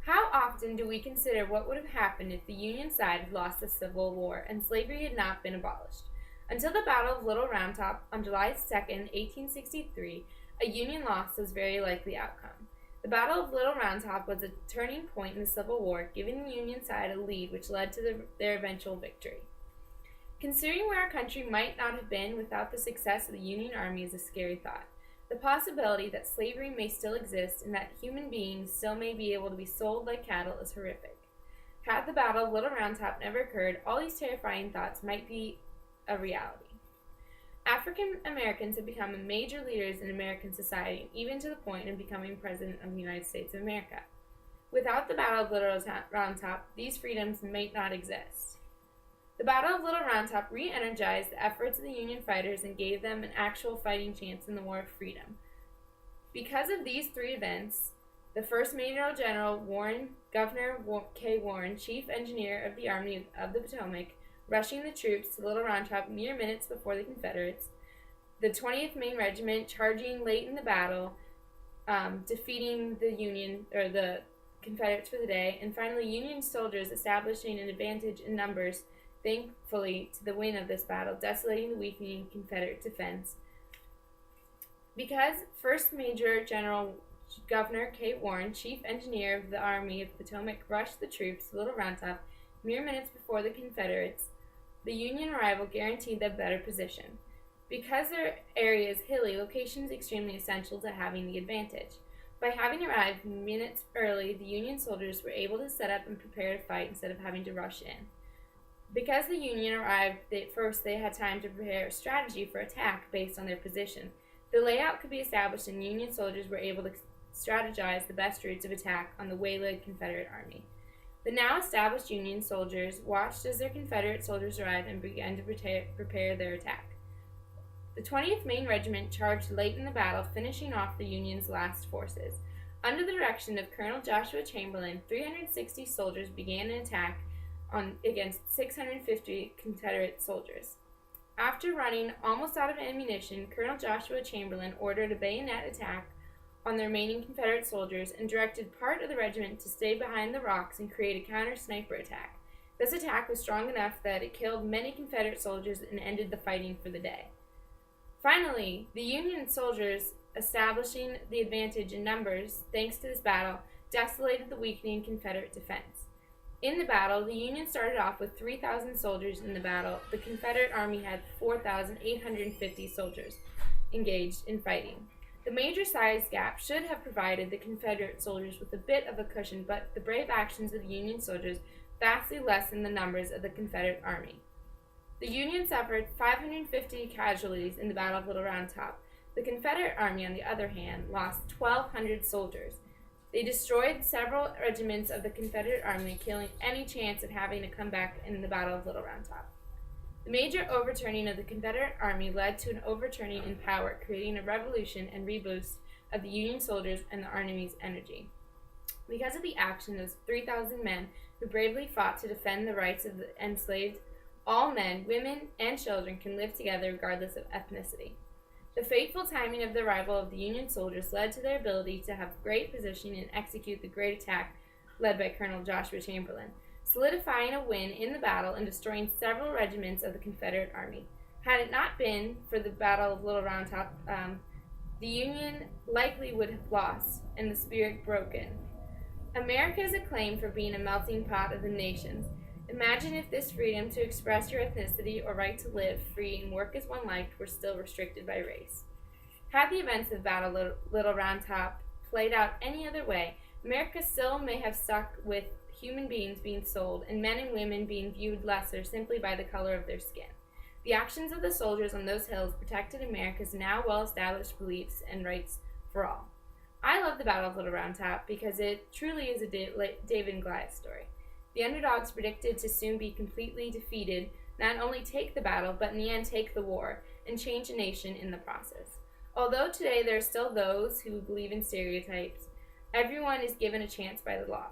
How often do we consider what would have happened if the Union side had lost the Civil War and slavery had not been abolished? Until the Battle of Little Round Top on July 2nd, 1863, a Union loss was a very likely outcome. The Battle of Little Round Top was a turning point in the Civil War, giving the Union side a lead which led to their eventual victory. Considering where our country might not have been without the success of the Union Army is a scary thought. The possibility that slavery may still exist and that human beings still may be able to be sold like cattle is horrific. Had the Battle of Little Round Top never occurred, all these terrifying thoughts might be a reality. African Americans have become major leaders in American society, even to the point of becoming President of the United States of America. Without the Battle of Little Round Top, these freedoms might not exist. The Battle of Little Round Top re-energized the efforts of the Union fighters and gave them an actual fighting chance in the War of Freedom. Because of these three events, the first Major General Governor K. Warren, Chief Engineer of the Army of the Potomac, rushing the troops to Little Round Top mere minutes before the Confederates, the 20th Maine Regiment charging late in the battle, defeating the Confederates for the day, and finally Union soldiers establishing an advantage in numbers thankfully to the win of this battle, desolating the weakening Confederate defense. Because 1st Major General Governor K. Warren, Chief Engineer of the Army of the Potomac, rushed the troops to Little Round Top mere minutes before the Confederates, the Union arrival guaranteed them better position. Because their area is hilly, location is extremely essential to having the advantage. By having arrived minutes early, the Union soldiers were able to set up and prepare to fight instead of having to rush in. Because the Union arrived first, they had time to prepare a strategy for attack based on their position. The layout could be established and Union soldiers were able to strategize the best routes of attack on the waylaid Confederate army. The now established Union soldiers watched as their Confederate soldiers arrived and began to prepare their attack. The 20th Maine Regiment charged late in the battle, finishing off the Union's last forces. Under the direction of Colonel Joshua Chamberlain, 360 soldiers began an attack against 650 Confederate soldiers. After running almost out of ammunition, Colonel Joshua Chamberlain ordered a bayonet attack on the remaining Confederate soldiers and directed part of the regiment to stay behind the rocks and create a counter-sniper attack. This attack was strong enough that it killed many Confederate soldiers and ended the fighting for the day. Finally, the Union soldiers, establishing the advantage in numbers thanks to this battle, desolated the weakening Confederate defense. In the battle, the Union started off with 3,000 soldiers in the battle. The Confederate Army had 4,850 soldiers engaged in fighting. The major size gap should have provided the Confederate soldiers with a bit of a cushion, but the brave actions of the Union soldiers vastly lessened the numbers of the Confederate Army. The Union suffered 550 casualties in the Battle of Little Round Top. The Confederate Army, on the other hand, lost 1,200 soldiers. They destroyed several regiments of the Confederate Army, killing any chance of having a comeback in the Battle of Little Round Top. The major overturning of the Confederate Army led to an overturning in power, creating a revolution and reboost of the Union soldiers and the Army's energy. Because of the action of 3,000 men who bravely fought to defend the rights of the enslaved, all men, women, and children can live together regardless of ethnicity. The fateful timing of the arrival of the Union soldiers led to their ability to have great positioning and execute the great attack led by Colonel Joshua Chamberlain, solidifying a win in the battle and destroying several regiments of the Confederate Army. Had it not been for the Battle of Little Round Top, the Union likely would have lost and the spirit broken. America is acclaimed for being a melting pot of the nations. Imagine if this freedom to express your ethnicity or right to live free and work as one liked were still restricted by race. Had the events of Battle of Little Round Top played out any other way, America still may have stuck with human beings being sold and men and women being viewed lesser simply by the color of their skin. The actions of the soldiers on those hills protected America's now well-established beliefs and rights for all. I love the Battle of Little Round Top because it truly is a David and Goliath story. The underdogs predicted to soon be completely defeated, not only take the battle, but in the end take the war, and change a nation in the process. Although today there are still those who believe in stereotypes, everyone is given a chance by the law.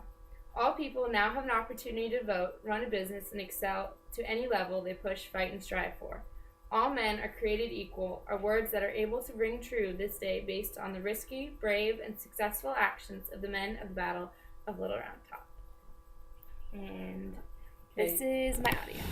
All people now have an opportunity to vote, run a business, and excel to any level they push, fight, and strive for. All men are created equal are words that are able to ring true this day based on the risky, brave, and successful actions of the men of the Battle of Little Round Top. And this is my audience.